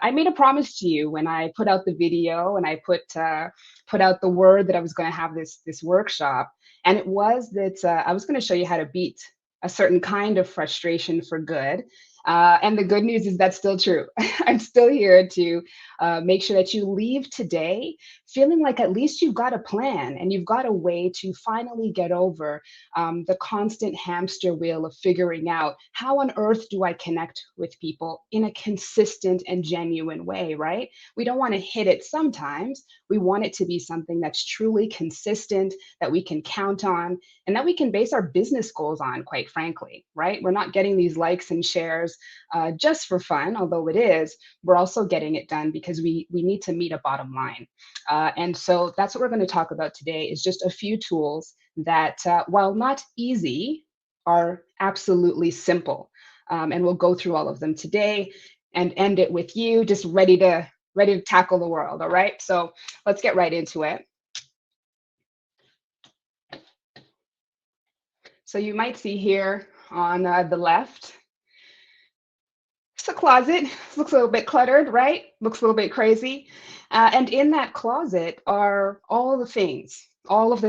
I made a promise to you when I put out the video and I put out the word that I was going to have this workshop, and it was that I was going to show you how to beat a certain kind of frustration for good. And the good news is that's still true. I'm still here to make sure that you leave today feeling like at least you've got a plan and you've got a way to finally get over the constant hamster wheel of figuring out how on earth do I connect with people in a consistent and genuine way, right? We don't want to hit it sometimes. We want it to be something that's truly consistent, that we can count on, and that we can base our business goals on, quite frankly, right? We're not getting these likes and shares just for fun, although it is. We're also getting it done because we need to meet a bottom line. And so that's what we're going to talk about today is just a few tools that, while not easy, are absolutely simple. And we'll go through all of them today and end it with you just ready to tackle the world. All right. So let's get right into it. So you might see here on the left, it's a closet. Looks a little bit cluttered, right? Looks a little bit crazy. And in that closet are all of the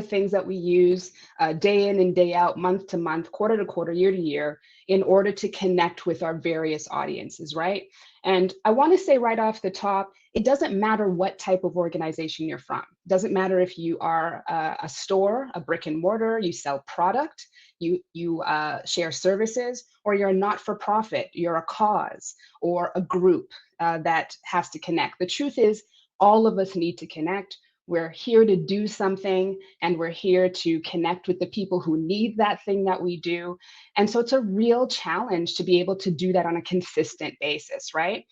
things that we use day in and day out, month to month, quarter to quarter, year to year, in order to connect with our various audiences, right? And I want to say right off the top, it doesn't matter what type of organization you're from. It doesn't matter if you are a store, a brick and mortar, you sell product, you share services, or you're a not-for-profit, you're a cause or a group that has to connect. The truth is, all of us need to connect. We're here to do something, and we're here to connect with the people who need that thing that we do. And so it's a real challenge to be able to do that on a consistent basis, right?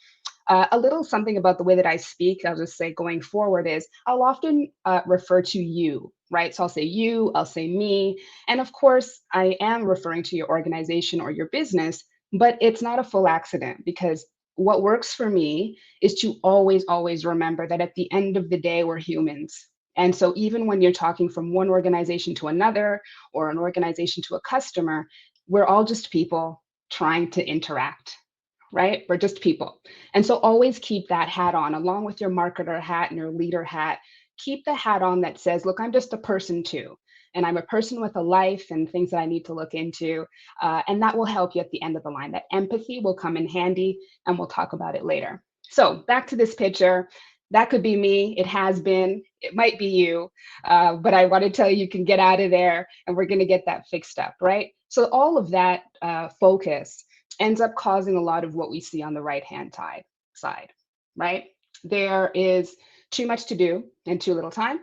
A little something about the way that I speak, I'll just say going forward is I'll often refer to you, right? So I'll say you, I'll say me. And of course, I am referring to your organization or your business, but it's not a full accident because what works for me is to always, always remember that at the end of the day, we're humans. And so even when you're talking from one organization to another or an organization to a customer, we're all just people trying to interact, right? We're just people. And so always keep that hat on along with your marketer hat and your leader hat. Keep the hat on that says, look, I'm just a person too. And I'm a person with a life and things that I need to look into. And that will help you at the end of the line. That empathy will come in handy, and we'll talk about it later. So back to this picture. That could be me. It has been. It might be you. But I want to tell you, you can get out of there and we're going to get that fixed up, right? So all of that focus ends up causing a lot of what we see on the right-hand side, right? There is too much to do and too little time.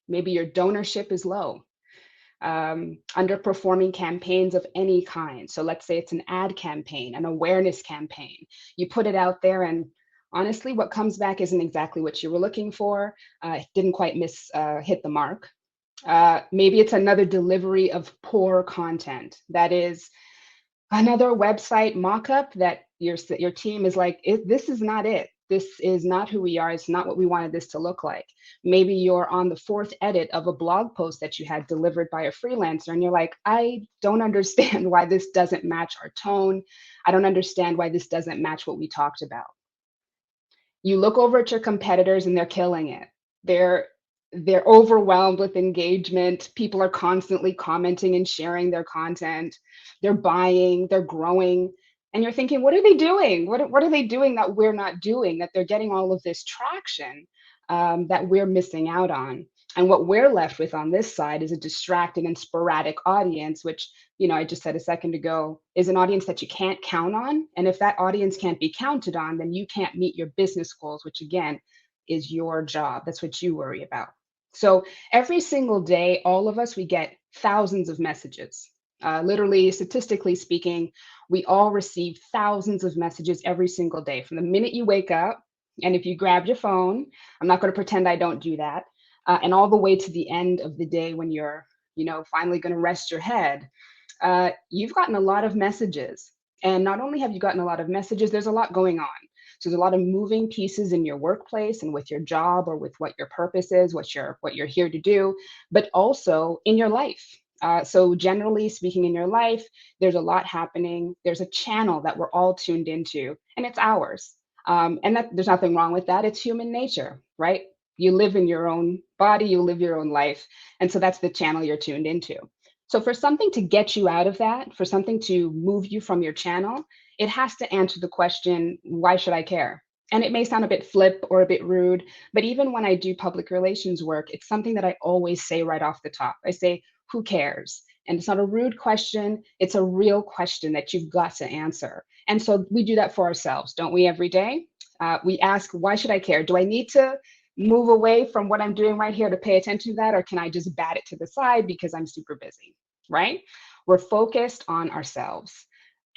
Maybe your donorship is low. Underperforming campaigns of any kind. So let's say it's an ad campaign, an awareness campaign. You put it out there and honestly, what comes back isn't exactly what you were looking for. It didn't quite hit the mark. Maybe it's another delivery of poor content. That is another website mock-up that your team is like, this is not it. This is not who we are. It's not what we wanted this to look like. Maybe you're on the fourth edit of a blog post that you had delivered by a freelancer, and you're like, I don't understand why this doesn't match our tone. I don't understand why this doesn't match what we talked about. You look over at your competitors and they're killing it. They're they're overwhelmed with engagement. People are constantly commenting and sharing their content. They're buying, they're growing. And you're thinking, what are they doing? What are they doing that we're not doing, that they're getting all of this traction that we're missing out on? And what we're left with on this side is a distracted and sporadic audience, which, I just said a second ago, is an audience that you can't count on. And if that audience can't be counted on, then you can't meet your business goals, which again is your job. That's what you worry about. So every single day, all of us, we get thousands of messages. Literally, statistically speaking, we all receive thousands of messages every single day from the minute you wake up. And if you grab your phone, I'm not going to pretend I don't do that, and all the way to the end of the day when you're, finally going to rest your head, you've gotten a lot of messages. And not only have you gotten a lot of messages, there's a lot going on. So there's a lot of moving pieces in your workplace and with your job or with what your purpose is, what you're here to do, but also in your life. So generally speaking, in your life, there's a lot happening. There's a channel that we're all tuned into, and it's ours. And that there's nothing wrong with that. It's human nature, right? You live in your own body, you live your own life. And so that's the channel you're tuned into. So for something to get you out of that, for something to move you from your channel, it has to answer the question, why should I care? And it may sound a bit flip or a bit rude, but even when I do public relations work, it's something that I always say right off the top. I say, who cares? And it's not a rude question, it's a real question that you've got to answer. And so we do that for ourselves, don't we, every day? We ask, why should I care? Do I need to move away from what I'm doing right here to pay attention to that? Or can I just bat it to the side because I'm super busy, right? We're focused on ourselves.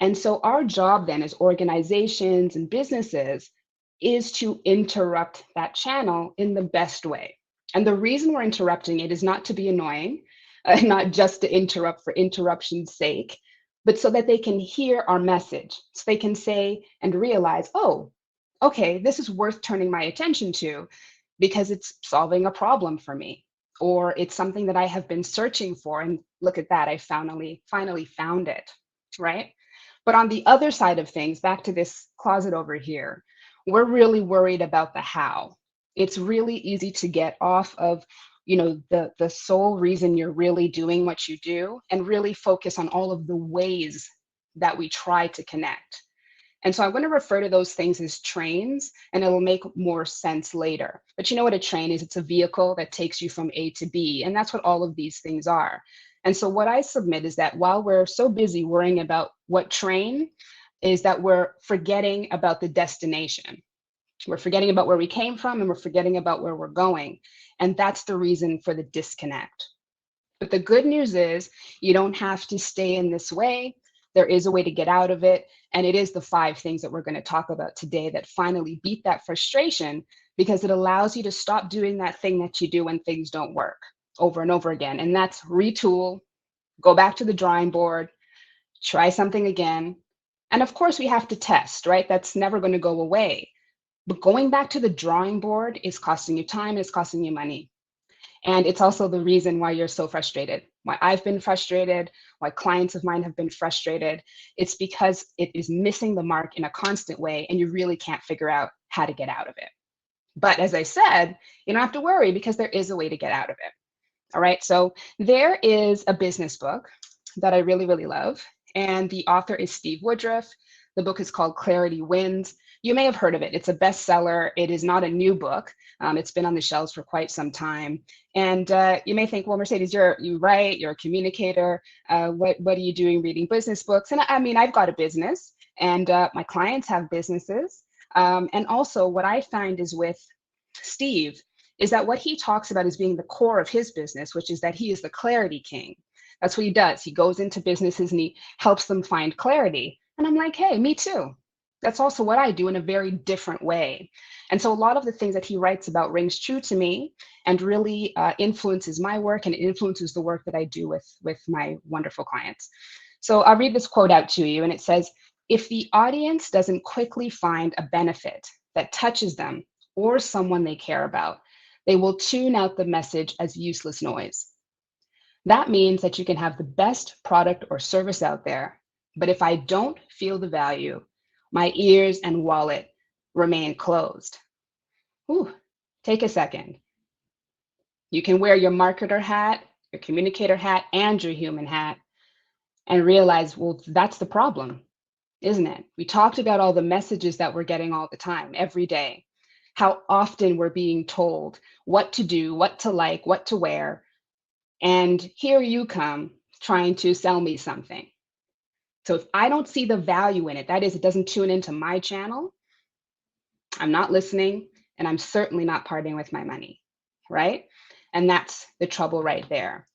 And so our job then as organizations and businesses is to interrupt that channel in the best way. And the reason we're interrupting it is not to be annoying, not just to interrupt for interruption's sake, but so that they can hear our message. So they can say and realize, oh, okay, this is worth turning my attention to because it's solving a problem for me, or it's something that I have been searching for. And look at that, I finally found it, right? But on the other side of things, back to this closet over here, we're really worried about the how. It's really easy to get off of, the sole reason you're really doing what you do and really focus on all of the ways that we try to connect. And so I'm going to refer to those things as trains, and it'll make more sense later. But you know what a train is? It's a vehicle that takes you from A to B, and that's what all of these things are. And so what I submit is that while we're so busy worrying about what train, is that we're forgetting about the destination. We're forgetting about where we came from, and we're forgetting about where we're going. And that's the reason for the disconnect. But the good news is you don't have to stay in this way. There is a way to get out of it. And it is the 5 things that we're going to talk about today that finally beat that frustration, because it allows you to stop doing that thing that you do when things don't work over and over again. And that's retool, go back to the drawing board, try something again. And of course, we have to test, right? That's never going to go away. But going back to the drawing board is costing you time, it's costing you money. And it's also the reason why you're so frustrated, why I've been frustrated, why clients of mine have been frustrated. It's because it is missing the mark in a constant way, and you really can't figure out how to get out of it. But as I said, you don't have to worry because there is a way to get out of it. All right. So there is a business book that I really, really love. And the author is Steve Woodruff. The book is called Clarity Wins. You may have heard of it. It's a bestseller. It is not a new book. It's been on the shelves for quite some time. And you may think, well, Mercedes, you write, you're a communicator. What are you doing reading business books? And I mean, I've got a business, and my clients have businesses. And also what I find is with Steve is that what he talks about is being the core of his business, which is that he is the clarity king. That's what he does. He goes into businesses and he helps them find clarity. And I'm like, hey, me too. That's also what I do in a very different way. And so a lot of the things that he writes about rings true to me and really influences my work, and it influences the work that I do with my wonderful clients. So I'll read this quote out to you, and it says, if the audience doesn't quickly find a benefit that touches them or someone they care about, they will tune out the message as useless noise. That means that you can have the best product or service out there, but if I don't feel the value, my ears and wallet remain closed. Ooh, take a second. You can wear your marketer hat, your communicator hat, and your human hat and realize, well, that's the problem, isn't it? We talked about all the messages that we're getting all the time, every day, how often we're being told what to do, what to like, what to wear. And here you come trying to sell me something. So if I don't see the value in it, that is, it doesn't tune into my channel, I'm not listening, and I'm certainly not parting with my money, right? And that's the trouble right there.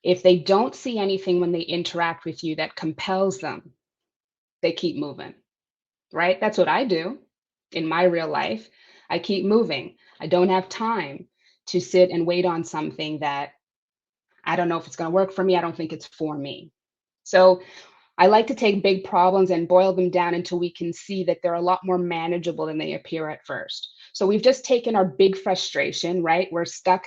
If they don't see anything when they interact with you that compels them, they keep moving, right? That's what I do in my real life. I keep moving. I don't have time to sit and wait on something that I don't know if it's going to work for me. I don't think it's for me. So I like to take big problems and boil them down until we can see that they're a lot more manageable than they appear at first. So we've just taken our big frustration, right? We're stuck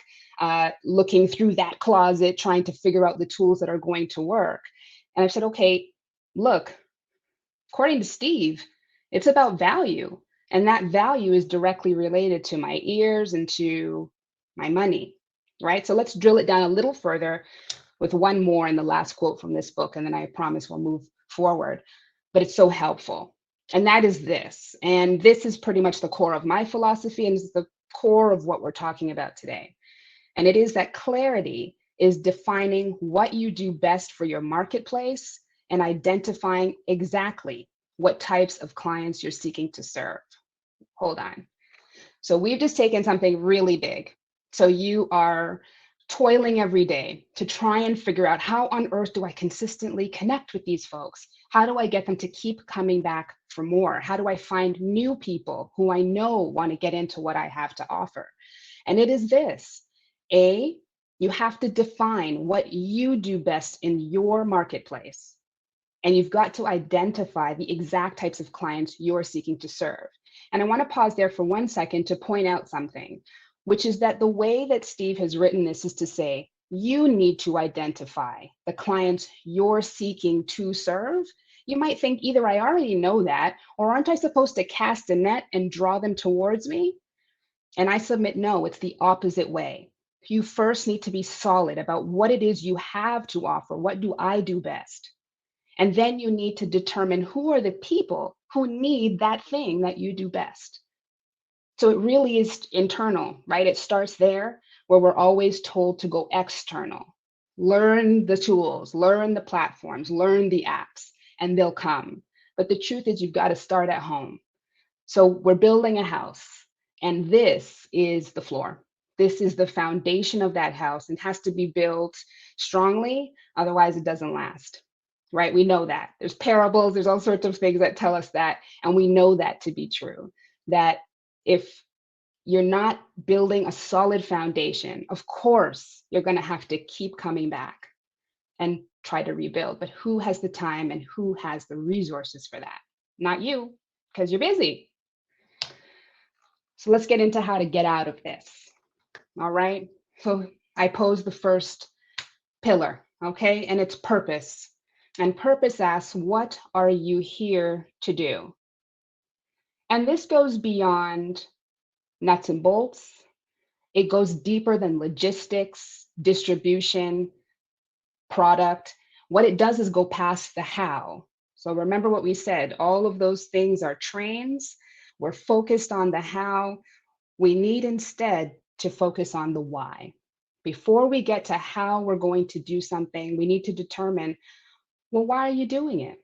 looking through that closet, trying to figure out the tools that are going to work. And I said, okay, look, according to Steve, It's about value. And that value is directly related to my ears and to my money, right? So let's drill it down a little further with one more in the last quote from this book, and then I promise we'll move forward. But it's so helpful. And that is this. And this is pretty much the core of my philosophy, and it's the core of what we're talking about today. And it is that clarity is defining what you do best for your marketplace and identifying exactly what types of clients you're seeking to serve. Hold on. So we've just taken something really big. So you are toiling every day to try and figure out, how on earth do I consistently connect with these folks? How do I get them to keep coming back for more? How do I find new people who I know want to get into what I have to offer? And it is this. A, you have to define what you do best in your marketplace. And you've got to identify the exact types of clients you're seeking to serve. And I want to pause there for 1 second to point out something, which is that the way that Steve has written this is to say, you need to identify the clients you're seeking to serve. You might think either I already know that, or aren't I supposed to cast a net and draw them towards me? And I submit, no, it's the opposite way. You first need to be solid about what it is you have to offer. What do I do best? And then you need to determine who are the people who need that thing that you do best. So it really is internal, right? It starts there where we're always told to go external. Learn the tools, learn the platforms, learn the apps, and they'll come. But the truth is, you've got to start at home. So we're building a house, and this is the floor. This is the foundation of that house and has to be built strongly, otherwise it doesn't last, right? We know that. There's parables, there's all sorts of things that tell us that, and we know that to be true, that if you're not building a solid foundation, of course, you're going to have to keep coming back and try to rebuild. But who has the time and who has the resources for that? Not you, because you're busy. So let's get into how to get out of this. All right. So I pose the first pillar, okay? And it's purpose. And purpose asks, what are you here to do? And this goes beyond nuts and bolts. It goes deeper than logistics, distribution, product. What it does is go past the how. So remember what we said, all of those things are trains. We're focused on the how. We need instead to focus on the why. Before we get to how we're going to do something, we need to determine, well, why are you doing it?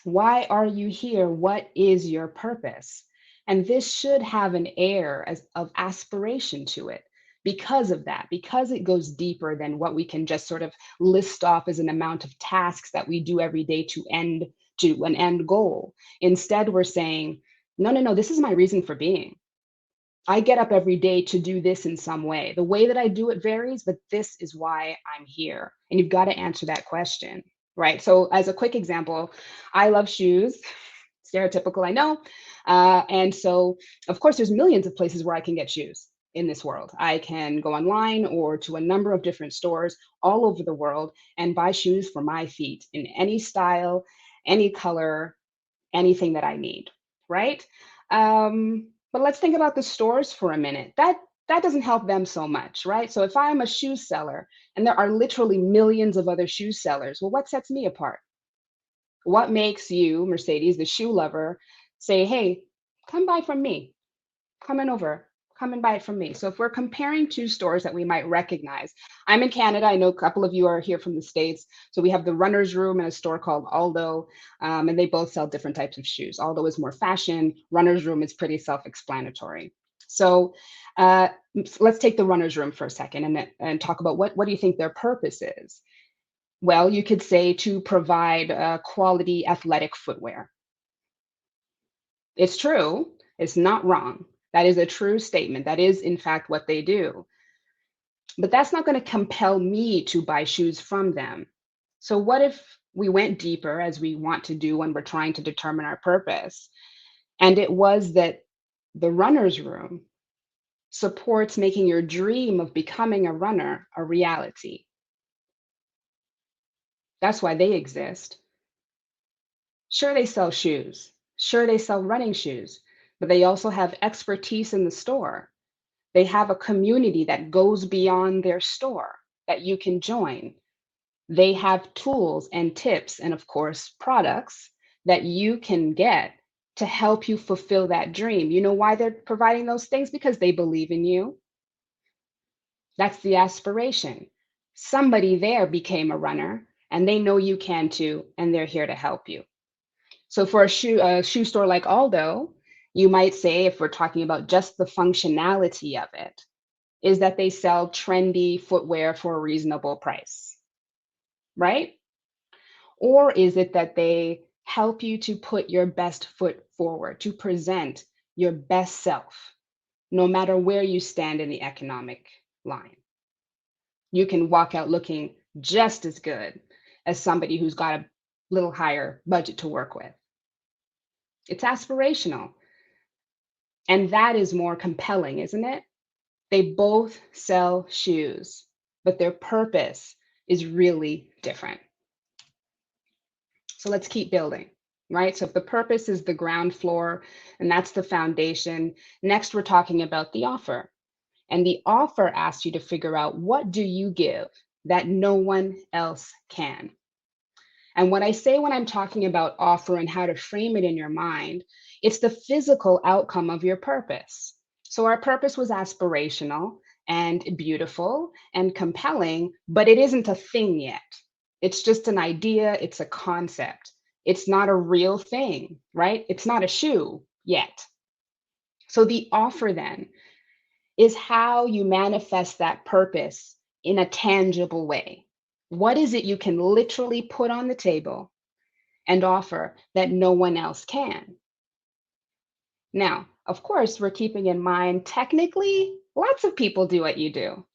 Why are you here? What is your purpose? And this should have an air of aspiration to it because of that, because it goes deeper than what we can just sort of list off as an amount of tasks that we do every day to an end goal. Instead, we're saying, no, no, no, this is my reason for being. I get up every day to do this in some way. The way that I do it varies, but this is why I'm here. And you've got to answer that question, right? So, as a quick example, I love shoes. Stereotypical, I know. And so, of course, there's millions of places where I can get shoes in this world. I can go online or to a number of different stores all over the world and buy shoes for my feet in any style, any color, anything that I need, right? But let's think about the stores for a minute. That doesn't help them so much, right? So if I'm a shoe seller and there are literally millions of other shoe sellers, well, what sets me apart? What makes you, Mercedes, the shoe lover, say, hey, come buy from me, come on over, come and buy it from me. So if we're comparing two stores that we might recognize, I'm in Canada. I know a couple of you are here from the States. So we have the Runner's Room and a store called Aldo, and they both sell different types of shoes. Aldo is more fashion. Runner's Room is pretty self-explanatory. So let's take the Runner's Room for a second and talk about what do you think their purpose is? Well, you could say to provide quality athletic footwear. It's true. It's not wrong. That is a true statement. That is, in fact, what they do. But that's not going to compel me to buy shoes from them. So, what if we went deeper, as we want to do when we're trying to determine our purpose? And it was that the runner's room supports making your dream of becoming a runner a reality. That's why they exist. Sure, they sell shoes. Sure, they sell running shoes, but they also have expertise in the store. They have a community that goes beyond their store that you can join. They have tools and tips and, of course, products that you can get to help you fulfill that dream. You know why they're providing those things? Because they believe in you. That's the aspiration. Somebody there became a runner and they know you can too, and they're here to help you. So for a shoe store like Aldo, you might say, if we're talking about just the functionality of it, is that they sell trendy footwear for a reasonable price, right? Or is it that they help you to put your best foot forward, to present your best self, no matter where you stand in the economic line? You can walk out looking just as good as somebody who's got a little higher budget to work with. It's aspirational. And that is more compelling, isn't it? They both sell shoes, but their purpose is really different. So let's keep building, right? So if the purpose is the ground floor and that's the foundation, next we're talking about the offer. And the offer asks you to figure out, what do you give that no one else can? And what I say when I'm talking about offer and how to frame it in your mind, it's the physical outcome of your purpose. So our purpose was aspirational and beautiful and compelling, but it isn't a thing yet. It's just an idea, it's a concept. It's not a real thing, right? It's not a shoe yet. So the offer then is how you manifest that purpose in a tangible way. What is it you can literally put on the table and offer that no one else can? Now, of course, we're keeping in mind technically, lots of people do what you do.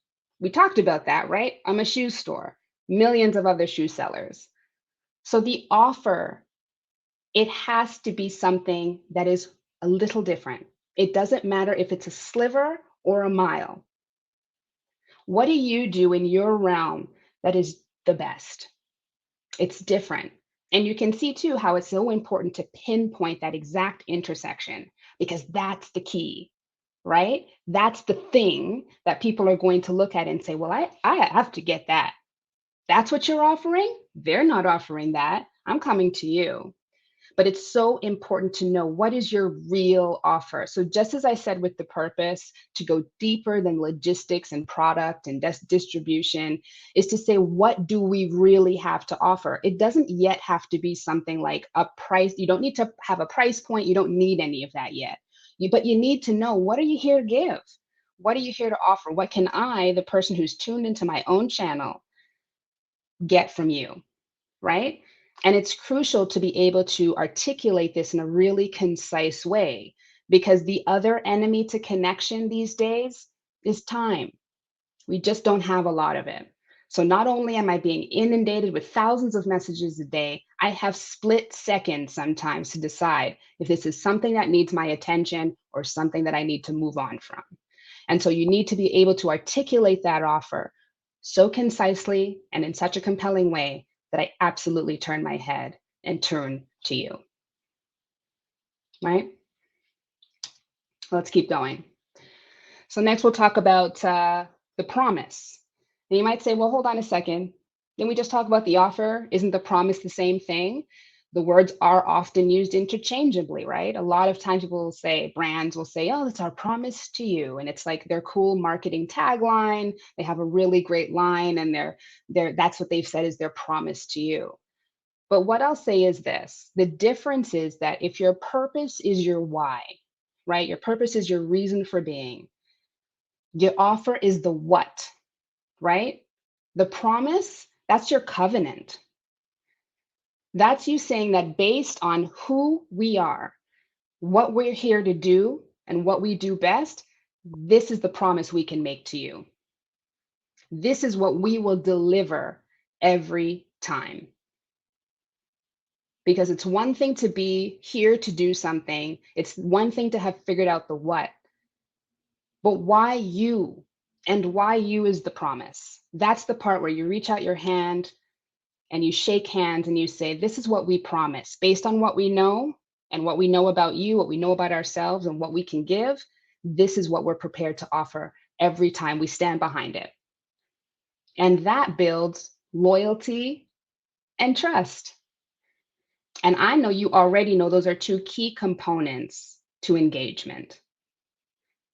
We talked about that, right? I'm a shoe store, millions of other shoe sellers. So the offer, it has to be something that is a little different. It doesn't matter if it's a sliver or a mile. What do you do in your realm that is the best? It's different. And you can see too how it's so important to pinpoint that exact intersection, because that's the key, right? That's the thing that people are going to look at and say, well, I have to get that. That's what you're offering? They're not offering that. I'm coming to you. But it's so important to know, what is your real offer. So just as I said with the purpose, to go deeper than logistics and product and distribution, is to say, what do we really have to offer? It doesn't yet have to be something like a price. You don't need to have a price point. You don't need any of that yet. But you need to know, what are you here to give? What are you here to offer? What can I, the person who's tuned into my own channel, get from you, right? And it's crucial to be able to articulate this in a really concise way, because the other enemy to connection these days is time. We just don't have a lot of it. So not only am I being inundated with thousands of messages a day, I have split seconds sometimes to decide if this is something that needs my attention or something that I need to move on from. And so you need to be able to articulate that offer so concisely and in such a compelling way that I absolutely turn my head and turn to you, right? Let's keep going. So next we'll talk about the promise. And you might say, well, hold on a second. Didn't we just talk about the offer? Isn't the promise the same thing? The words are often used interchangeably, right? A lot of times people will say, brands will say, oh, it's our promise to you. And it's like their cool marketing tagline. They have a really great line, and that's what they've said is their promise to you. But what I'll say is this: the difference is that if your purpose is your why, right? Your purpose is your reason for being. Your offer is the what, right? The promise, that's your covenant. That's you saying that based on who we are, what we're here to do, and what we do best, this is the promise we can make to you. This is what we will deliver every time. Because it's one thing to be here to do something, it's one thing to have figured out the what, but why you, and why you is the promise. That's the part where you reach out your hand and you shake hands and you say, this is what we promise based on what we know and what we know about you, what we know about ourselves, and what we can give, this is what we're prepared to offer every time we stand behind it. And that builds loyalty and trust. And I know you already know those are two key components to engagement.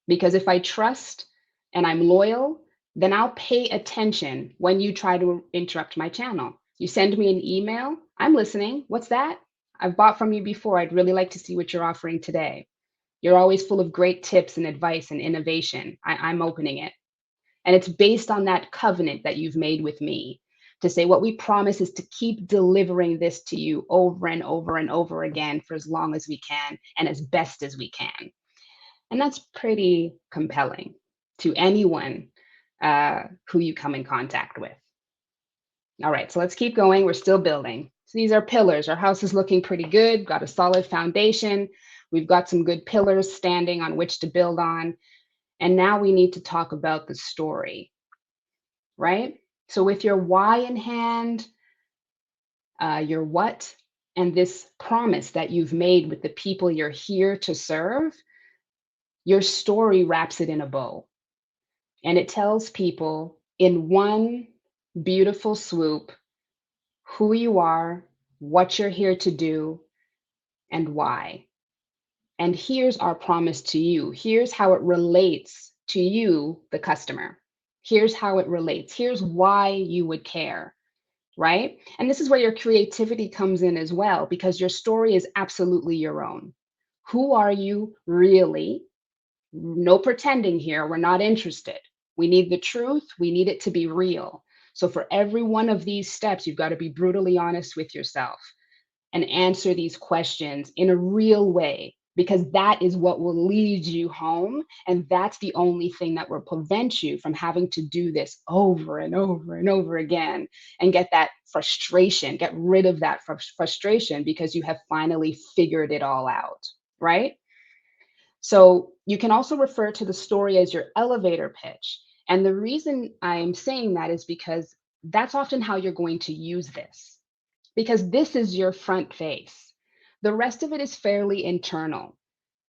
Because if I trust and I'm loyal, then I'll pay attention when you try to interrupt my channel. You send me an email, I'm listening. What's that? I've bought from you before. I'd really like to see what you're offering today. You're always full of great tips and advice and innovation. I'm opening it. And it's based on that covenant that you've made with me to say what we promise is to keep delivering this to you over and over and over again for as long as we can and as best as we can. And that's pretty compelling to anyone who you come in contact with. All right, so let's keep going. We're still building. So these are pillars. Our house is looking pretty good, got a solid foundation. We've got some good pillars standing on which to build on. And now we need to talk about the story, right? So with your why in hand, your what, and this promise that you've made with the people you're here to serve, your story wraps it in a bow. And it tells people in one beautiful swoop who you are, what you're here to do, and why. And here's our promise to you. Here's how it relates to you, the customer. Here's how it relates. Here's why you would care, right? And this is where your creativity comes in as well, because your story is absolutely your own. Who are you really? No pretending here. We're not interested. We need the truth. We need it to be real. So for every one of these steps, you've got to be brutally honest with yourself and answer these questions in a real way, because that is what will lead you home. And that's the only thing that will prevent you from having to do this over and over and over again and get that frustration, get rid of that frustration because you have finally figured it all out, right? So you can also refer to the story as your elevator pitch. And the reason I'm saying that is because that's often how you're going to use this, because this is your front face. The rest of it is fairly internal.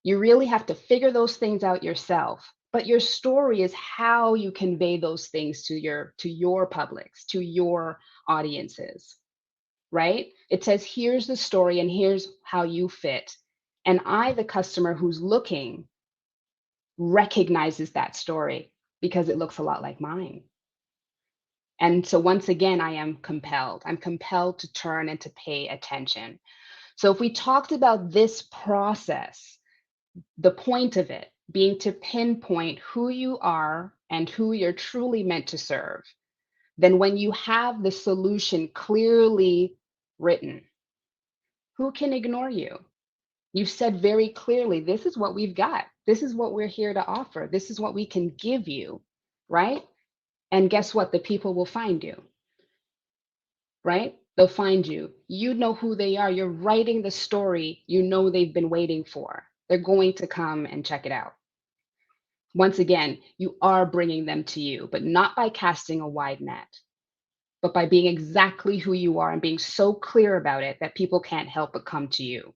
You really have to figure those things out yourself. But your story is how you convey those things to your publics, to your audiences, right? It says, here's the story and here's how you fit. And I, the customer who's looking, recognizes that story because it looks a lot like mine. And so once again, I am compelled. I'm compelled to turn and to pay attention. So if we talked about this process, the point of it being to pinpoint who you are and who you're truly meant to serve, then when you have the solution clearly written, who can ignore you? You've said very clearly, this is what we've got. This is what we're here to offer. This is what we can give you, right? And guess what? The people will find you, right? They'll find you. You know who they are. You're writing the story you know they've been waiting for. They're going to come and check it out. Once again, you are bringing them to you, but not by casting a wide net, but by being exactly who you are and being so clear about it that people can't help but come to you,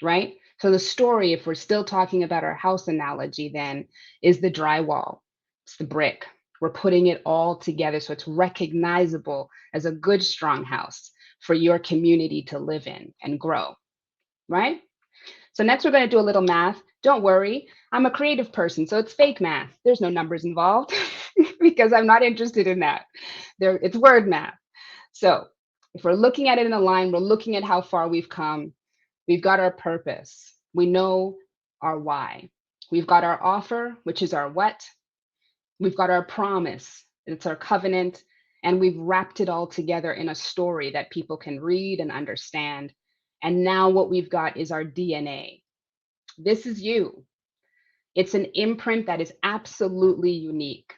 right? So the story, if we're still talking about our house analogy, then is the drywall. It's the brick. We're putting it all together so it's recognizable as a good, strong house for your community to live in and grow, right? So next we're going to do a little math. Don't worry, I'm a creative person, so it's fake math. There's no numbers involved because I'm not interested in that. It's word math. So if we're looking at it in a line, we're looking at how far we've come. We've got our purpose. We know our why. We've got our offer, which is our what. We've got our promise. It's our covenant. And we've wrapped it all together in a story that people can read and understand. And now what we've got is our DNA. This is you. It's an imprint that is absolutely unique.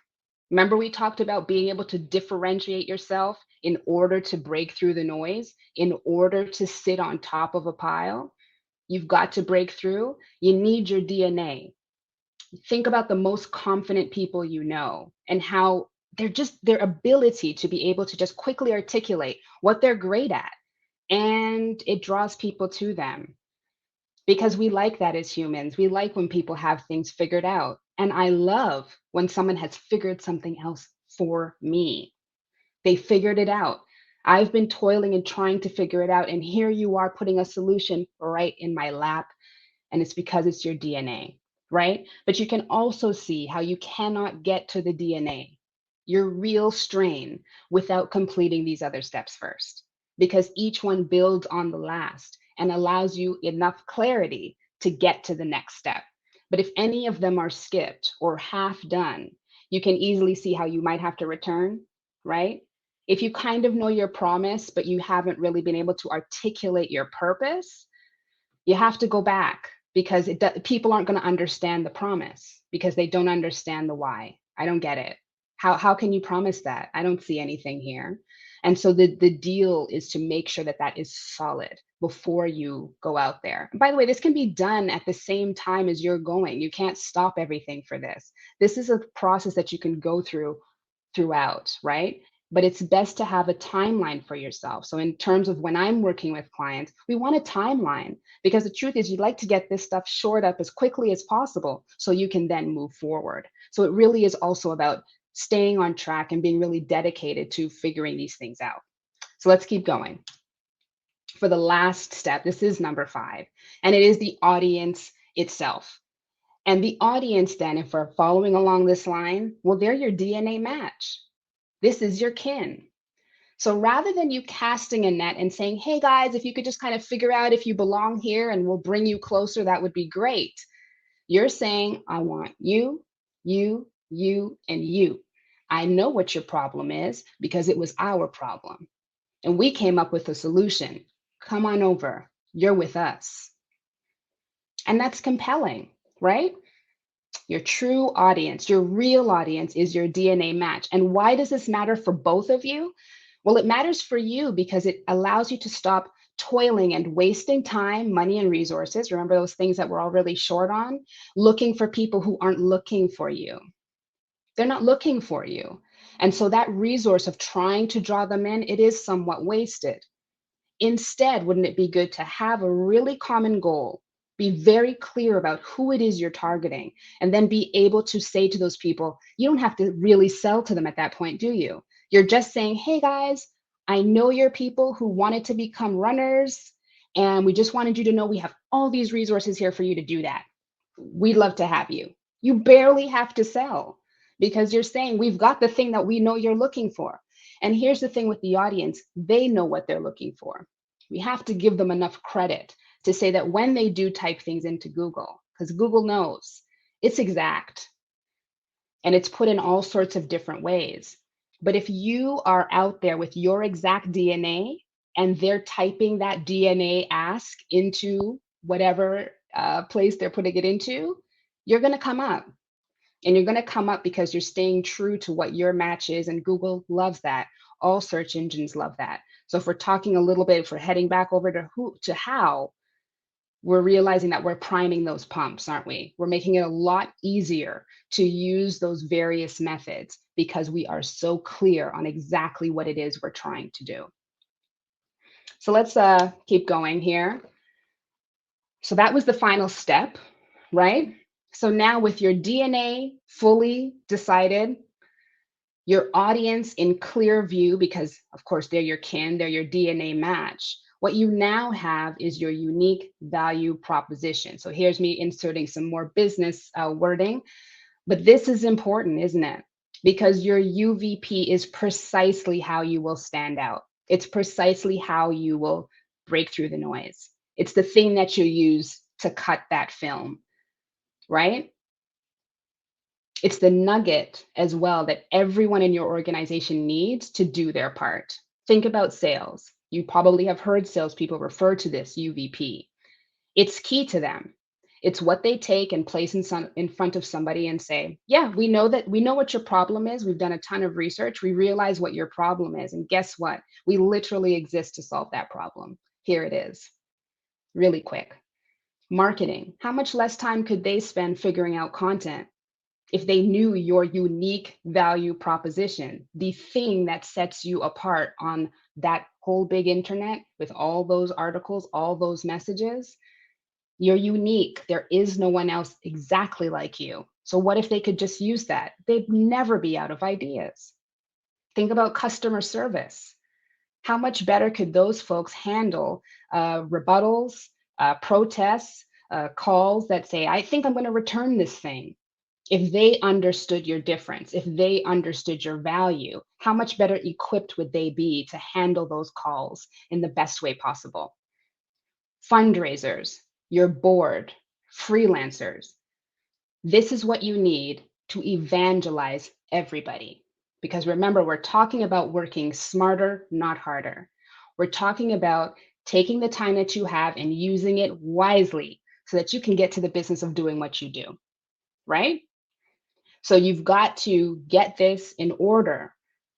Remember, we talked about being able to differentiate yourself in order to break through the noise, in order to sit on top of a pile. You've got to break through. You need your DNA. Think about the most confident people you know and how their ability to be able to just quickly articulate what they're great at. And it draws people to them. because we like that as humans. We like when people have things figured out. And I love when someone has figured something else for me. They figured it out. I've been toiling and trying to figure it out. And here you are putting a solution right in my lap. And it's because it's your DNA, right? But you can also see how you cannot get to the DNA, your real strain, without completing these other steps first, because each one builds on the last and allows you enough clarity to get to the next step. But if any of them are skipped or half done, you can easily see how you might have to return, right? If you kind of know your promise, but you haven't really been able to articulate your purpose, you have to go back because people aren't going to understand the promise because they don't understand the why. I don't get it. How can you promise that? I don't see anything here. And so the deal is to make sure that that is solid before you go out there. And by the way, this can be done at the same time as you're going. You can't stop everything for this. This is a process that you can go through throughout, right? But it's best to have a timeline for yourself. So, in terms of when I'm working with clients, we want a timeline because the truth is, you'd like to get this stuff shored up as quickly as possible so you can then move forward. So, it really is also about staying on track and being really dedicated to figuring these things out. So, let's keep going. For the last step, this is number 5, and it is the audience itself. And the audience, then, if we're following along this line, well, they're your DNA match. This is your kin. So rather than you casting a net and saying, hey guys, if you could just kind of figure out if you belong here and we'll bring you closer, that would be great. You're saying, I want you, and you. I know what your problem is because it was our problem. And we came up with a solution. Come on over. You're with us. And that's compelling, right? Your true audience, your real audience is your DNA match. And why does this matter for both of you? Well, it matters for you because it allows you to stop toiling and wasting time, money, and resources. Remember those things that we're all really short on? Looking for people who aren't looking for you. They're not looking for you. And so that resource of trying to draw them in, it is somewhat wasted. Instead, wouldn't it be good to have a really common goal? Be very clear about who it is you're targeting, and then be able to say to those people, you don't have to really sell to them at that point, do you? You're just saying, hey guys, I know you're people who wanted to become runners, and we just wanted you to know we have all these resources here for you to do that. We'd love to have you. You barely have to sell because you're saying, we've got the thing that we know you're looking for. And here's the thing with the audience, they know what they're looking for. We have to give them enough credit to say that when they do type things into Google, because Google knows it's exact and it's put in all sorts of different ways. But if you are out there with your exact DNA and they're typing that DNA ask into whatever place they're putting it into, you're going to come up. And you're going to come up because you're staying true to what your match is. And Google loves that. All search engines love that. So if we're talking a little bit, if we're heading back over to who to how, we're realizing that we're priming those pumps, aren't we? We're making it a lot easier to use those various methods because we are so clear on exactly what it is we're trying to do. So let's keep going here. So that was the final step, right? So now with your DNA fully decided, your audience in clear view, because of course they're your kin, they're your DNA match. What you now have is your unique value proposition. So here's me inserting some more business wording, but this is important, isn't it? Because your UVP is precisely how you will stand out. It's precisely how you will break through the noise. It's the thing that you use to cut that film, right? It's the nugget as well that everyone in your organization needs to do their part. Think about sales. You probably have heard salespeople refer to this UVP. It's key to them. It's what they take and place in front of somebody and say, yeah, we know what your problem is. We've done a ton of research. We realize what your problem is. And guess what? We literally exist to solve that problem. Here it is, really quick. Marketing. How much less time could they spend figuring out content if they knew your unique value proposition, the thing that sets you apart on that whole big internet with all those articles, all those messages? You're unique. There is no one else exactly like you. So what if they could just use that? They'd never be out of ideas. Think about customer service. How much better could those folks handle rebuttals, protests, calls that say, I think I'm going to return this thing? If they understood your difference, if they understood your value, how much better equipped would they be to handle those calls in the best way possible? Fundraisers, your board, freelancers. This is what you need to evangelize everybody. Because remember, we're talking about working smarter, not harder. We're talking about taking the time that you have and using it wisely so that you can get to the business of doing what you do, right? So you've got to get this in order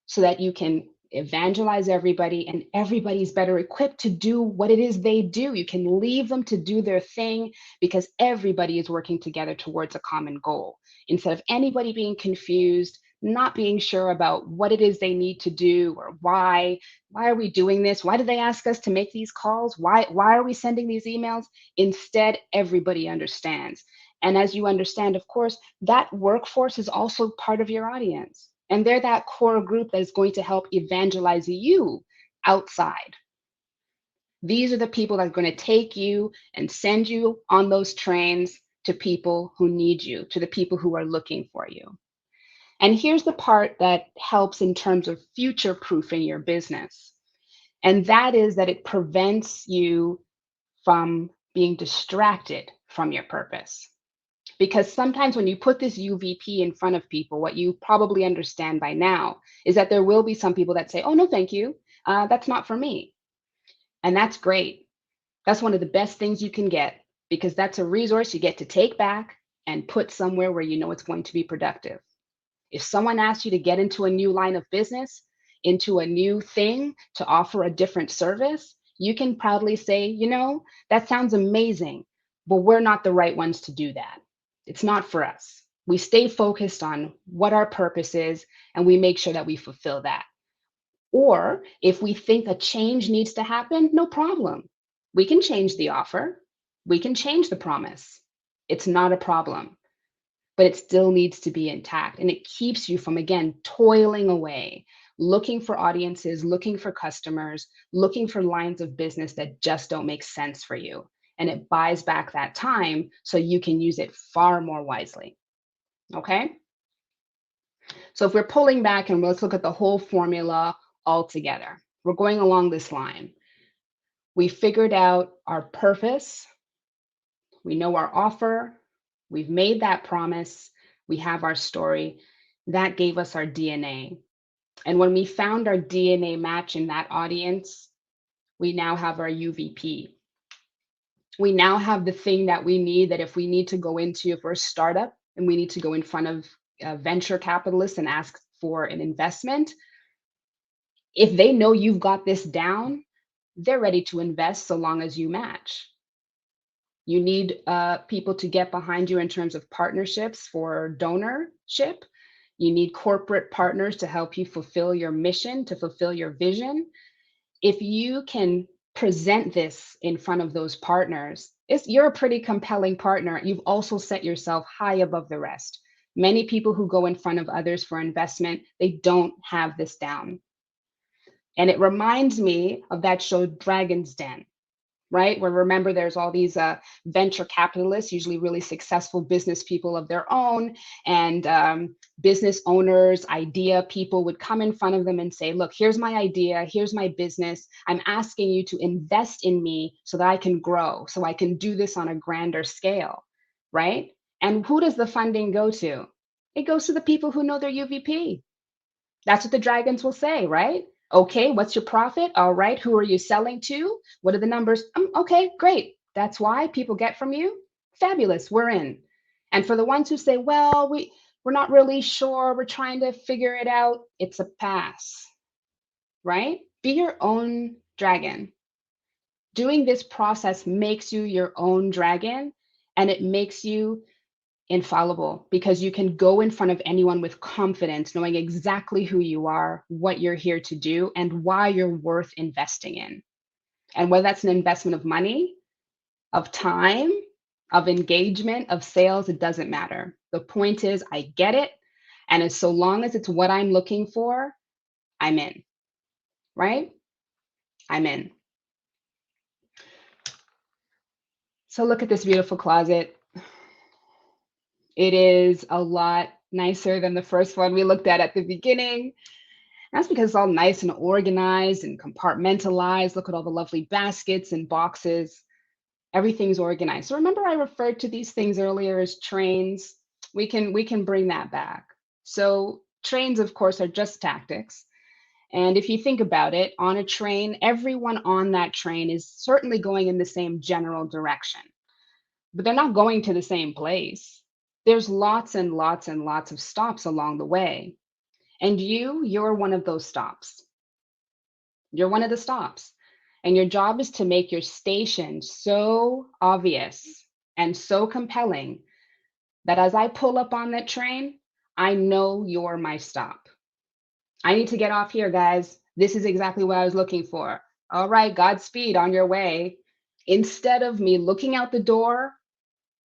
so that you can evangelize everybody and everybody's better equipped to do what it is they do. You can leave them to do their thing because everybody is working together towards a common goal. Instead of anybody being confused, not being sure about what it is they need to do or why are we doing this? Why did they ask us to make these calls? Why are we sending these emails? Instead, everybody understands. And as you understand, of course, that workforce is also part of your audience. And they're that core group that is going to help evangelize you outside. These are the people that are going to take you and send you on those trains to people who need you, to the people who are looking for you. And here's the part that helps in terms of future proofing your business. And that is that it prevents you from being distracted from your purpose. Because sometimes when you put this UVP in front of people, what you probably understand by now is that there will be some people that say, oh, no, thank you. That's not for me. And that's great. That's one of the best things you can get because that's a resource you get to take back and put somewhere where you know it's going to be productive. If someone asks you to get into a new line of business, into a new thing to offer a different service, you can proudly say, you know, that sounds amazing, but we're not the right ones to do that. It's not for us. We stay focused on what our purpose is and we make sure that we fulfill that. Or if we think a change needs to happen, no problem. We can change the offer. We can change the promise. It's not a problem, but it still needs to be intact. And it keeps you from, again, toiling away, looking for audiences, looking for customers, looking for lines of business that just don't make sense for you. And it buys back that time so you can use it far more wisely. Okay? So if we're pulling back and let's look at the whole formula all together, we're going along this line. We figured out our purpose. We know our offer. We've made that promise. We have our story. That gave us our DNA. And when we found our DNA match in that audience, we now have our UVP. We now have the thing that we need that if we need to go into, if we're a startup and we need to go in front of venture capitalists and ask for an investment, if they know you've got this down, they're ready to invest so long as you match. You need people to get behind you in terms of partnerships for donorship. You need corporate partners to help you fulfill your mission, to fulfill your vision. If you can present this in front of those partners, you're a pretty compelling partner. You've also set yourself high above the rest. Many people who go in front of others for investment, they don't have this down. And it reminds me of that show Dragon's Den, right? Where remember there's all these venture capitalists, usually really successful business people of their own, and business owners, idea people would come in front of them and say, look, here's my idea, here's my business. I'm asking you to invest in me so that I can grow, so I can do this on a grander scale, right? And who does the funding go to? It goes to the people who know their UVP. That's what the dragons will say, right? Okay, what's your profit? All right, who are you selling to? What are the numbers? Okay, great. That's why people get from you. Fabulous, we're in. And for the ones who say, well, we're not really sure, we're trying to figure it out, it's a pass, right? Be your own dragon. Doing this process makes you your own dragon, and it makes you infallible because you can go in front of anyone with confidence, knowing exactly who you are, what you're here to do, and why you're worth investing in. And whether that's an investment of money, of time, of engagement, of sales, it doesn't matter. The point is, I get it. And as so long as it's what I'm looking for, I'm in, right? I'm in. So look at this beautiful closet. It is a lot nicer than the first one we looked at the beginning. That's because it's all nice and organized and compartmentalized. Look at all the lovely baskets and boxes. Everything's organized. So remember I referred to these things earlier as trains. We can bring that back. So trains, of course, are just tactics. And if you think about it, on a train, everyone on that train is certainly going in the same general direction, but they're not going to the same place. There's lots and lots and lots of stops along the way. And you're one of those stops. You're one of the stops. And your job is to make your station so obvious and so compelling that as I pull up on that train, I know you're my stop. I need to get off here, guys. This is exactly what I was looking for. All right, Godspeed on your way. Instead of me looking out the door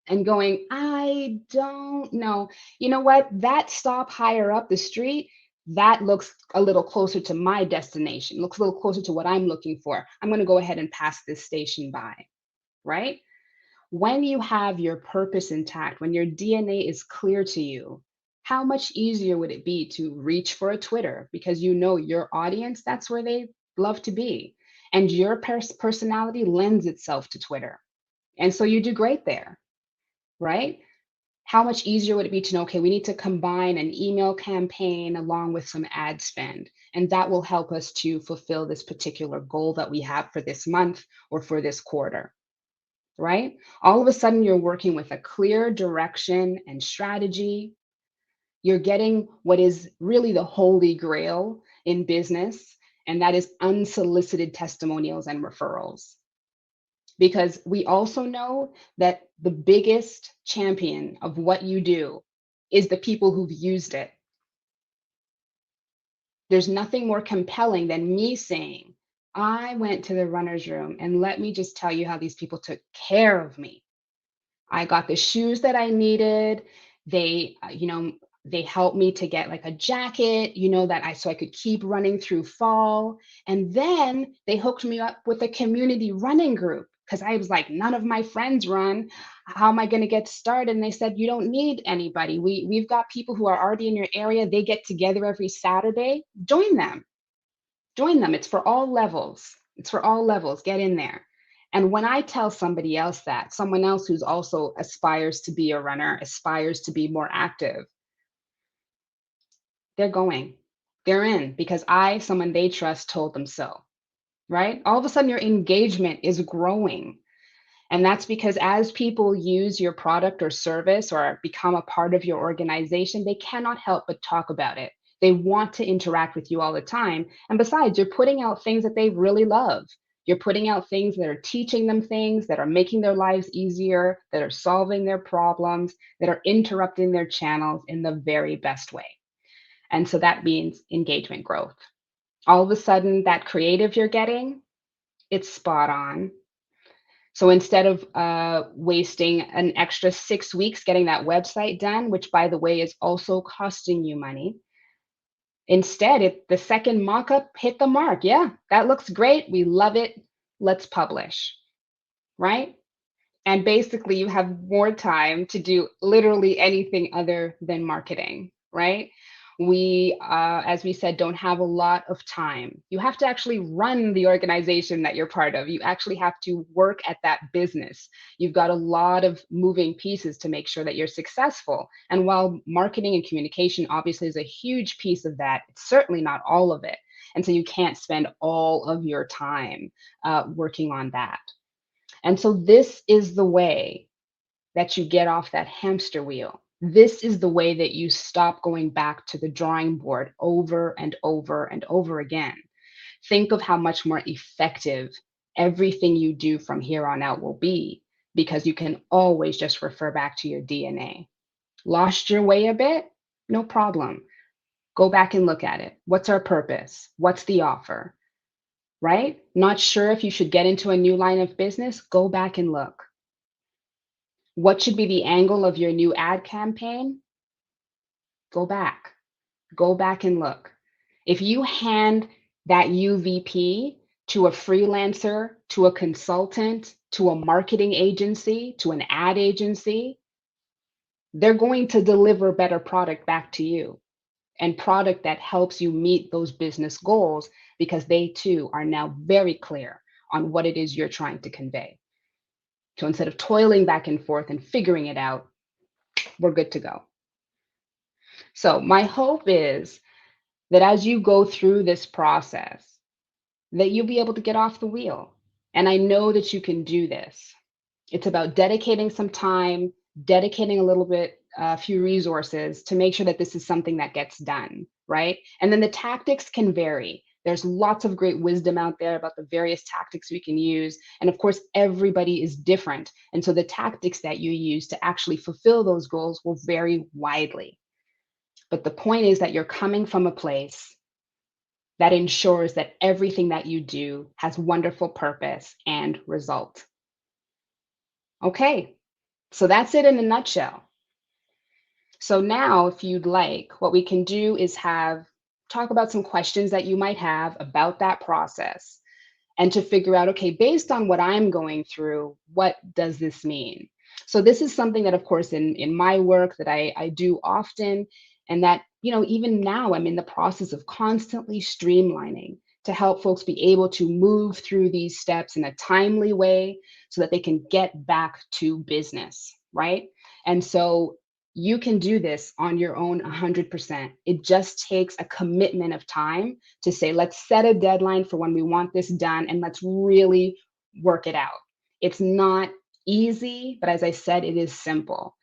and going, I don't know. You know what? That stop higher up the street, that looks a little closer to my destination, looks a little closer to what I'm looking for. I'm going to go ahead and pass this station by, right? When you have your purpose intact, when your DNA is clear to you, how much easier would it be to reach for a Twitter because you know your audience, that's where they love to be. And your personality lends itself to Twitter. And so you do great there, right? How much easier would it be to know, okay, we need to combine an email campaign along with some ad spend, and that will help us to fulfill this particular goal that we have for this month or for this quarter, right? All of a sudden, you're working with a clear direction and strategy. You're getting what is really the holy grail in business, and that is unsolicited testimonials and referrals. Because we also know that the biggest champion of what you do is the people who've used it. There's nothing more compelling than me saying, I went to the runner's room and let me just tell you how these people took care of me. I got the shoes that I needed. They helped me to get like a jacket, that so I could keep running through fall. And then they hooked me up with a community running group because I was like, none of my friends run. How am I going to get started? And they said, you don't need anybody. We've got people who are already in your area. They get together every Saturday. Join them. Join them. It's for all levels. It's for all levels. Get in there. And when I tell somebody else that, someone else who's also aspires to be a runner, aspires to be more active, they're going. They're in because someone they trust, told them so, right? All of a sudden, your engagement is growing. And that's because as people use your product or service or become a part of your organization, they cannot help but talk about it. They want to interact with you all the time. And besides, you're putting out things that they really love. You're putting out things that are teaching them things, that are making their lives easier, that are solving their problems, that are interrupting their channels in the very best way. And so that means engagement growth. All of a sudden, that creative you're getting, it's spot on. So instead of wasting an extra 6 weeks getting that website done, which by the way is also costing you money, instead, the second mock-up hit the mark. Yeah, that looks great. We love it. Let's publish, right? And basically, you have more time to do literally anything other than marketing, right? We, as we said, don't have a lot of time. You have to actually run the organization that you're part of. You actually have to work at that business. You've got a lot of moving pieces to make sure that you're successful. And while marketing and communication obviously is a huge piece of that, it's certainly not all of it. And so you can't spend all of your time working on that. And so this is the way that you get off that hamster wheel. This is the way that you stop going back to the drawing board over and over and over again. Think of how much more effective everything you do from here on out will be because you can always just refer back to your DNA. Lost your way a bit? No problem. Go back and look at it. What's our purpose? What's the offer? Right? Not sure if you should get into a new line of business? Go back and look. What should be the angle of your new ad campaign? Go back. Go back and look. If you hand that UVP to a freelancer, to a consultant, to a marketing agency, to an ad agency, they're going to deliver better product back to you, and product that helps you meet those business goals because they too are now very clear on what it is you're trying to convey. So instead of toiling back and forth and figuring it out, we're good to go. So my hope is that as you go through this process, that you'll be able to get off the wheel. And I know that you can do this. It's about dedicating some time, dedicating a little bit, a few resources to make sure that this is something that gets done, right? And then the tactics can vary. There's lots of great wisdom out there about the various tactics we can use. And of course, everybody is different. And so the tactics that you use to actually fulfill those goals will vary widely. But the point is that you're coming from a place that ensures that everything that you do has wonderful purpose and result. Okay, so that's it in a nutshell. So now, if you'd like, what we can do is talk about some questions that you might have about that process and to figure out, okay, based on what I'm going through, what does this mean? So this is something that, of course, in my work that I do often, and that, even now I'm in the process of constantly streamlining to help folks be able to move through these steps in a timely way so that they can get back to business, right? And so you can do this on your own 100%. It just takes a commitment of time to say, let's set a deadline for when we want this done and let's really work it out. It's not easy, but as I said, it is simple.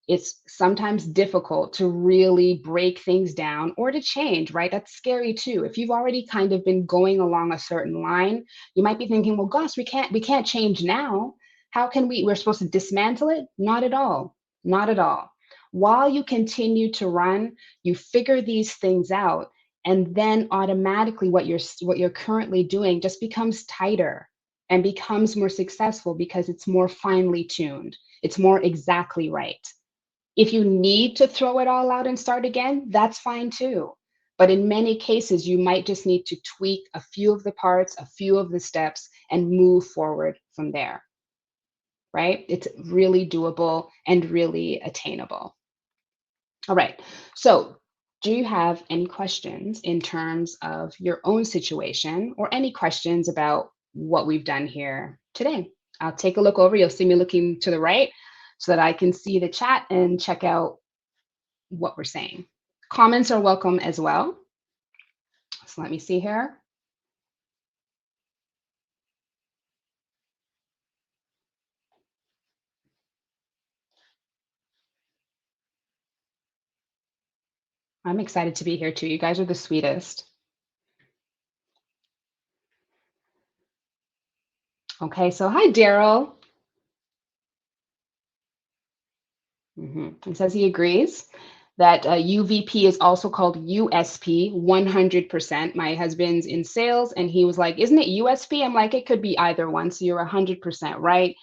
It's sometimes difficult to really break things down or to change, right? That's scary too. If you've already kind of been going along a certain line, you might be thinking, well, gosh, we can't change now. How can we're supposed to dismantle it? Not at all. Not at all. While you continue to run, you figure these things out, and then automatically what you're currently doing just becomes tighter and becomes more successful because it's more finely tuned. It's more exactly right. If you need to throw it all out and start again, that's fine too. But in many cases, you might just need to tweak a few of the parts, a few of the steps, and move forward from there, right? It's really doable and really attainable. All right. So, do you have any questions in terms of your own situation or any questions about what we've done here today? I'll take a look over. You'll see me looking to the right so that I can see the chat and check out what we're saying. Comments are welcome as well. So, let me see here. I'm excited to be here too. You guys are the sweetest. Okay, so hi, Daryl. He says he agrees that UVP is also called USP 100%. My husband's in sales and he was like, isn't it USP? I'm like, it could be either one. So you're 100% right.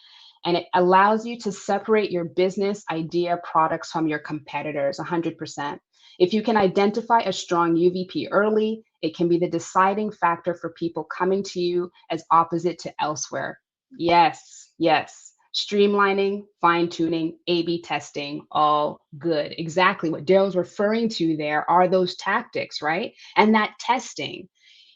And it allows you to separate your business idea products from your competitors 100%. If you can identify a strong UVP early, it can be the deciding factor for people coming to you as opposite to elsewhere. Yes, yes. Streamlining, fine tuning, A B testing, all good. Exactly what Daryl's referring to there are those tactics, right? And that testing.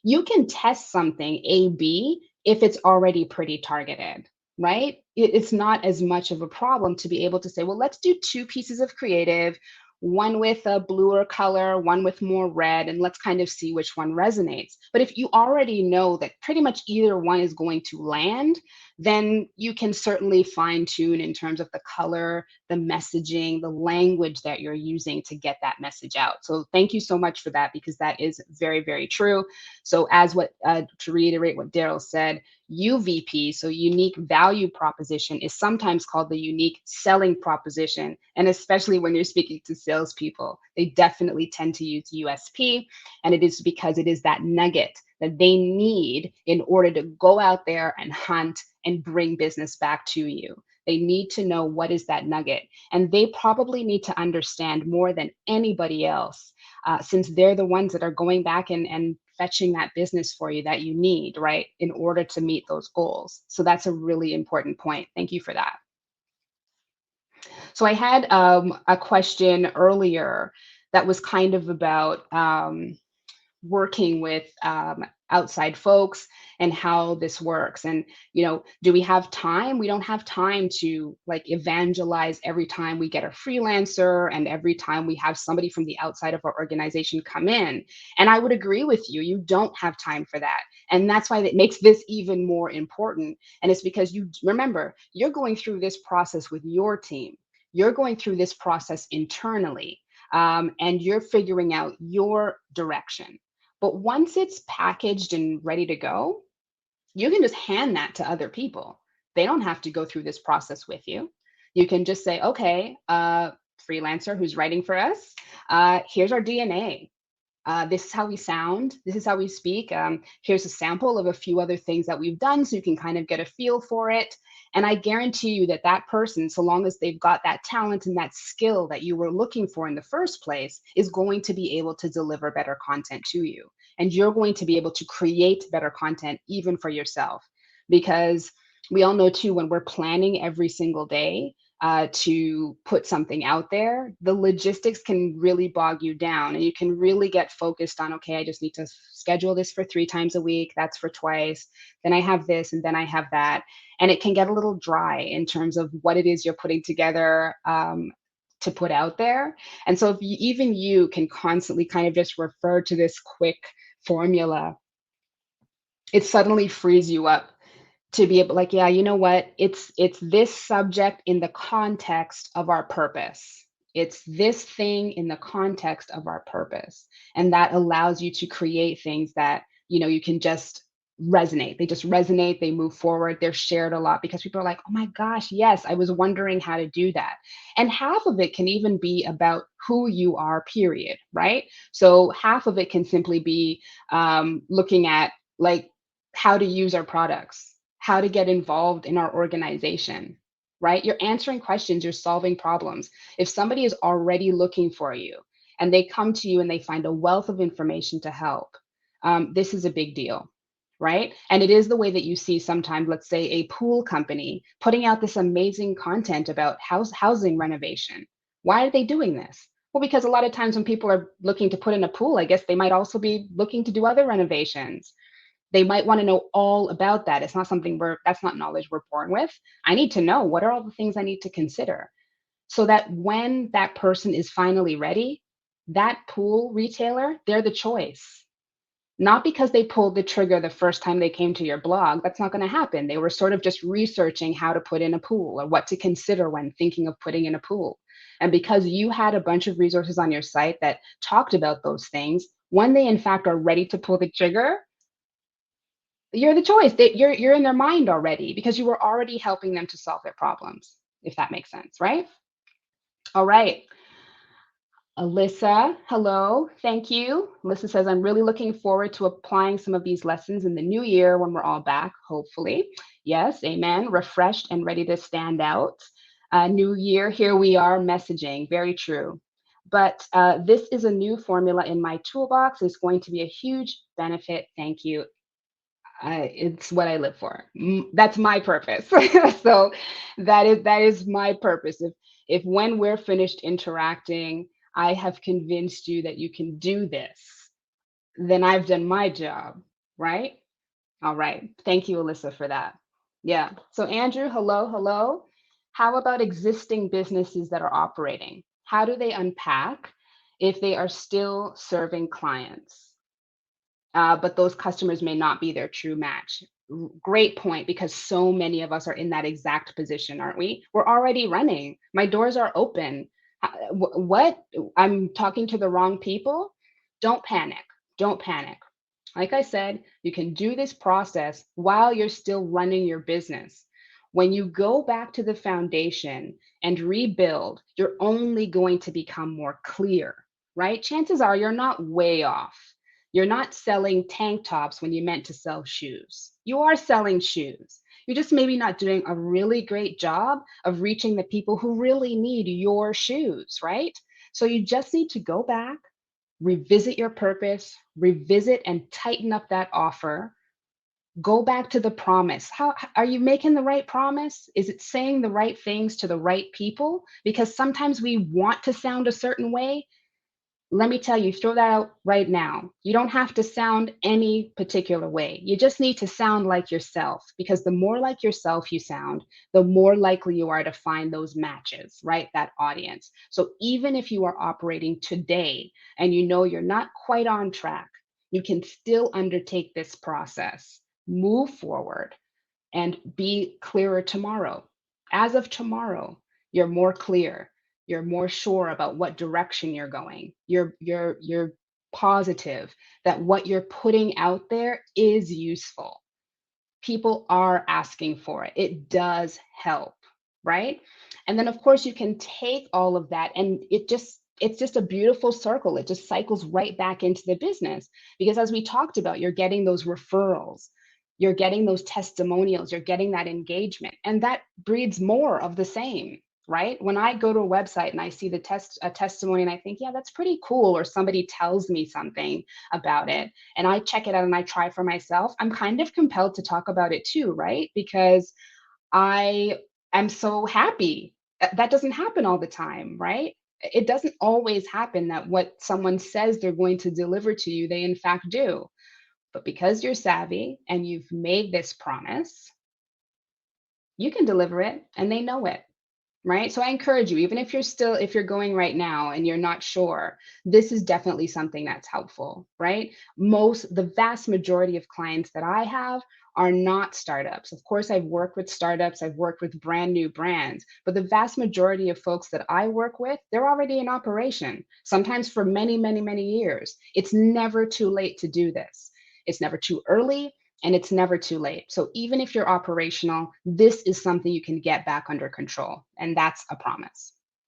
You can test something A B if it's already pretty targeted, right? It's not as much of a problem to be able to say, well, let's do two pieces of creative, one with a bluer color, one with more red, and let's kind of see which one resonates. But if you already know that pretty much either one is going to land, then you can certainly fine tune in terms of the color, the messaging, the language that you're using to get that message out. So thank you so much for that, because that is very, very true. So to reiterate what Daryl said, UVP, so unique value proposition, is sometimes called the unique selling proposition. And especially when you're speaking to salespeople, they definitely tend to use USP. And it is because it is that nugget that they need in order to go out there and hunt and bring business back to you. They need to know what is that nugget. And they probably need to understand more than anybody else, since they're the ones that are going back and fetching that business for you that you need, right, in order to meet those goals. So that's a really important point. Thank you for that. So I had a question earlier that was kind of about working with outside folks and how this works. And, do we have time? We don't have time to like evangelize every time we get a freelancer and every time we have somebody from the outside of our organization come in. And I would agree with you. You don't have time for that. And that's why it makes this even more important. And it's because you remember, you're going through this process with your team. You're going through this process internally, and you're figuring out your direction. But once it's packaged and ready to go, you can just hand that to other people. They don't have to go through this process with you. You can just say, okay, freelancer who's writing for us, here's our DNA. This is how we sound. This is how we speak. Here's a sample of a few other things that we've done so you can kind of get a feel for it. And I guarantee you that that person, so long as they've got that talent and that skill that you were looking for in the first place, is going to be able to deliver better content to you. And you're going to be able to create better content even for yourself. Because we all know too, when we're planning every single day, to put something out there, the logistics can really bog you down and you can really get focused on, okay, I just need to schedule this for 3 times a week. That's for twice. Then I have this and then I have that. And it can get a little dry in terms of what it is you're putting together, to put out there. And so if you, even you can constantly kind of just refer to this quick formula, it suddenly frees you up to be able, like, yeah, you know what, it's this subject in the context of our purpose. It's this thing in the context of our purpose, and that allows you to create things that you can just resonate. They just resonate, they move forward, they're shared a lot because people are like, oh my gosh, yes, I was wondering how to do that. And half of it can even be about who you are, period, right? So half of it can simply be looking at, like, how to use our products, how to get involved in our organization, right? You're answering questions, you're solving problems. If somebody is already looking for you and they come to you and they find a wealth of information to help, this is a big deal, right? And it is the way that you see sometimes, let's say, a pool company putting out this amazing content about housing renovation. Why are they doing this? Well, because a lot of times when people are looking to put in a pool, I guess they might also be looking to do other renovations. They might want to know all about that. It's not something that's not knowledge we're born with. I need to know, what are all the things I need to consider, so that when that person is finally ready, that pool retailer, they're the choice. Not because they pulled the trigger the first time they came to your blog. That's not going to happen. They were sort of just researching how to put in a pool or what to consider when thinking of putting in a pool. And because you had a bunch of resources on your site that talked about those things, when they in fact are ready to pull the trigger, you're the choice. You're in their mind already because you were already helping them to solve their problems, if that makes sense, right? All right. Alyssa, hello. Thank you. Alyssa says, I'm really looking forward to applying some of these lessons in the new year when we're all back, hopefully. Yes, amen. Refreshed and ready to stand out. New year, here we are messaging. Very true. But this is a new formula in my toolbox. It's going to be a huge benefit. Thank you. It's what I live for. That's my purpose. So that is my purpose. If when we're finished interacting, I have convinced you that you can do this, then I've done my job, right? All right. Thank you, Alyssa, for that. Yeah. So Andrew, hello, hello. How about existing businesses that are operating? How do they unpack if they are still serving clients? But those customers may not be their true match. Great point, because so many of us are in that exact position, aren't we? We're already running. My doors are open. What? I'm talking to the wrong people? Don't panic. Don't panic. Like I said, you can do this process while you're still running your business. When you go back to the foundation and rebuild, you're only going to become more clear, right? Chances are you're not way off. You're not selling tank tops when you meant to sell shoes. You are selling shoes. You're just maybe not doing a really great job of reaching the people who really need your shoes, right? So you just need to go back, revisit your purpose, revisit and tighten up that offer. Go back to the promise. How are you making the right promise? Is it saying the right things to the right people? Because sometimes we want to sound a certain way. Let me tell you, throw that out right now. You don't have to sound any particular way. You just need to sound like yourself, because the more like yourself you sound, the more likely you are to find those matches, right? That audience. So even if you are operating today and you know you're not quite on track, you can still undertake this process, move forward, and be clearer tomorrow. As of tomorrow, you're more clear. You're more sure about what direction you're going. You're positive that what you're putting out there is useful. People are asking for it. It does help, right? And then of course you can take all of that, and it's just a beautiful circle. It just cycles right back into the business, because as we talked about, you're getting those referrals, you're getting those testimonials, you're getting that engagement, and that breeds more of the same, right? When I go to a website and I see a testimony and I think, yeah, that's pretty cool, or somebody tells me something about it, and I check it out and I try for myself, I'm kind of compelled to talk about it too, right? Because I am so happy. That doesn't happen all the time, right? It doesn't always happen that what someone says they're going to deliver to you, they in fact do. But because you're savvy and you've made this promise, you can deliver it and they know it, right? So I encourage you, even if you're going right now and you're not sure, this is definitely something that's helpful, right? The vast majority of clients that I have are not startups. Of course, I've worked with startups, I've worked with brand new brands, but the vast majority of folks that I work with, they're already in operation, sometimes for many, many, many years. It's never too late to do this. It's never too early, and it's never too late. So even if you're operational, this is something you can get back under control, and that's a promise.